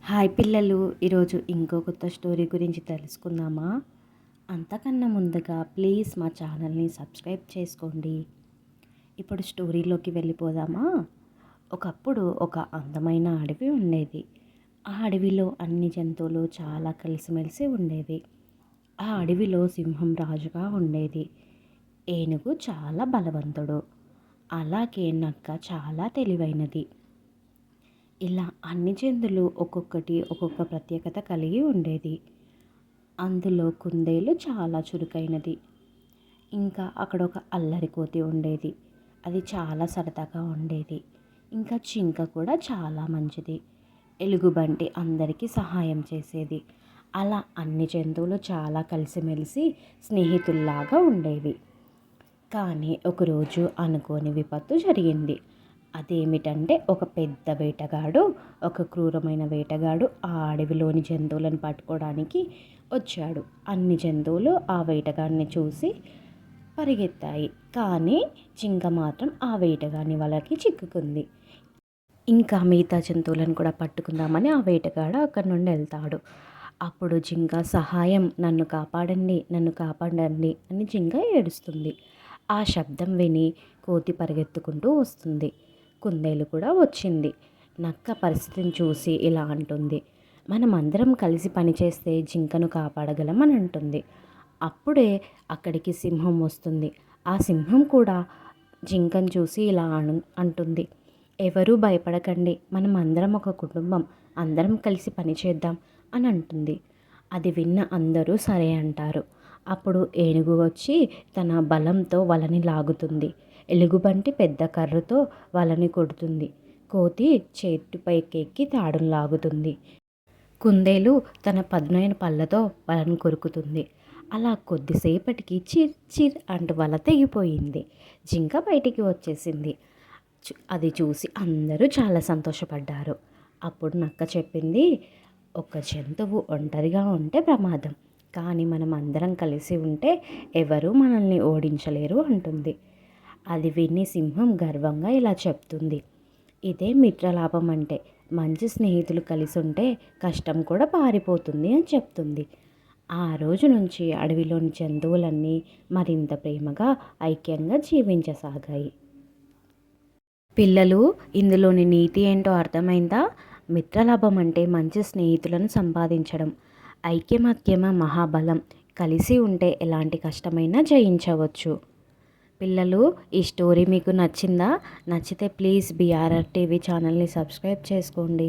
Hi పిల్లలు, ఈరోజు ఇంకో కొత్త స్టోరీ గురించి తెలుసుకుందామా? అంతకన్నా ముందుగా ప్లీజ్ మా ఛానల్ని సబ్స్క్రైబ్ చేసుకోండి. ఇప్పుడు స్టోరీలోకి వెళ్ళిపోదామా? ఒకప్పుడు ఒక అందమైన అడవి ఉండేది. ఆ అడవిలో అన్ని జంతువులు చాలా కలిసిమెలిసి ఉండేవి. ఆ అడవిలో సింహం రాజుగా ఉండేది. ఏనుగు చాలా బలవంతుడు. అలాగే నక్క చాలా తెలివైనది. ఇలా అన్ని జంతువులు ఒక్కొక్కటి ఒక్కొక్క ప్రత్యేకత కలిగి ఉండేది. అందులో కుందేలు చాలా చురుకైనది. ఇంకా అక్కడ ఒక అల్లరి కోతి ఉండేది. అది చాలా సరదాగా ఉండేది. ఇంకా జింక కూడా చాలా మంచిది. ఎలుగుబంటి అందరికీ సహాయం చేసేది. అలా అన్ని జంతువులు చాలా కలిసిమెలిసి స్నేహితుల్లాగా ఉండేవి. కానీ ఒకరోజు అనుకోని విపత్తు జరిగింది. అదేమిటంటే ఒక పెద్ద వేటగాడు, ఒక క్రూరమైన వేటగాడు ఆ అడవిలోని జంతువులను పట్టుకోవడానికి వచ్చాడు. అన్ని జంతువులు ఆ వేటగాడిని చూసి పరిగెత్తాయి. కానీ జింక మాత్రం ఆ వేటగాని వలకి చిక్కుకుంది. ఇంకా మిగతా జంతువులను కూడా పట్టుకుందామని ఆ వేటగాడు అక్కడి నుండి వెళ్తాడు. అప్పుడు జింక సహాయం, నన్ను కాపాడండి, నన్ను కాపాడండి అని జింక ఏడుస్తుంది. ఆ శబ్దం విని కోతి పరిగెత్తుకుంటూ వస్తుంది. కుందేలు కూడా వచ్చింది. నక్క పరిస్థితిని చూసి ఇలా అంటుంది, మనం అందరం కలిసి పనిచేస్తే జింకను కాపాడగలం అని అంటుంది. అప్పుడే అక్కడికి సింహం వస్తుంది. ఆ సింహం కూడా జింకను చూసి ఇలా అంటుంది, ఎవరూ భయపడకండి, మనం అందరం ఒక కుటుంబం, అందరం కలిసి పనిచేద్దాం అని అంటుంది. అది విన్న అందరూ సరే అంటారు. అప్పుడు ఏనుగు వచ్చి తన బలంతో వలని లాగుతుంది. ఎలుగుబంటి పెద్ద కర్రతో వలని కొడుతుంది. కోతి చెట్టుపైకెక్కి తాడును లాగుతుంది. కుందేలు తన పదునైన పళ్ళతో వలను కొరుకుతుంది. అలా కొద్దిసేపటికి చిర్ చిర్ అంటూ వల తెగిపోయింది. జింక బయటికి వచ్చేసింది. అది చూసి అందరూ చాలా సంతోషపడ్డారు. అప్పుడు నక్క చెప్పింది, ఒక జంతువు ఒంటరిగా ఉంటే ప్రమాదం, కానీ మనం అందరం కలిసి ఉంటే ఎవరూ మనల్ని ఓడించలేరు అంటుంది. అది విని సింహం గర్వంగా ఇలా చెప్తుంది, ఇదే మిత్రలాభం అంటే, మంచి స్నేహితులు కలిసి ఉంటే కష్టం కూడా పారిపోతుంది అని చెప్తుంది. ఆ రోజు నుంచి అడవిలోని జంతువులన్నీ మరింత ప్రేమగా ఐక్యంగా జీవించసాగాయి. పిల్లలు, ఇందులోని నీతి ఏంటో అర్థమైందా? మిత్రలాభం అంటే మంచి స్నేహితులను సంపాదించడం. ఐక్యమత్యమ మహాబలం. కలిసి ఉంటే ఎలాంటి కష్టమైనా జయించవచ్చు. పిల్లలు, ఈ స్టోరీ మీకు నచ్చిందా? నచ్చితే ప్లీజ్ బీఆర్ఆర్ టీవీ ఛానల్ని సబ్స్క్రైబ్ చేసుకోండి.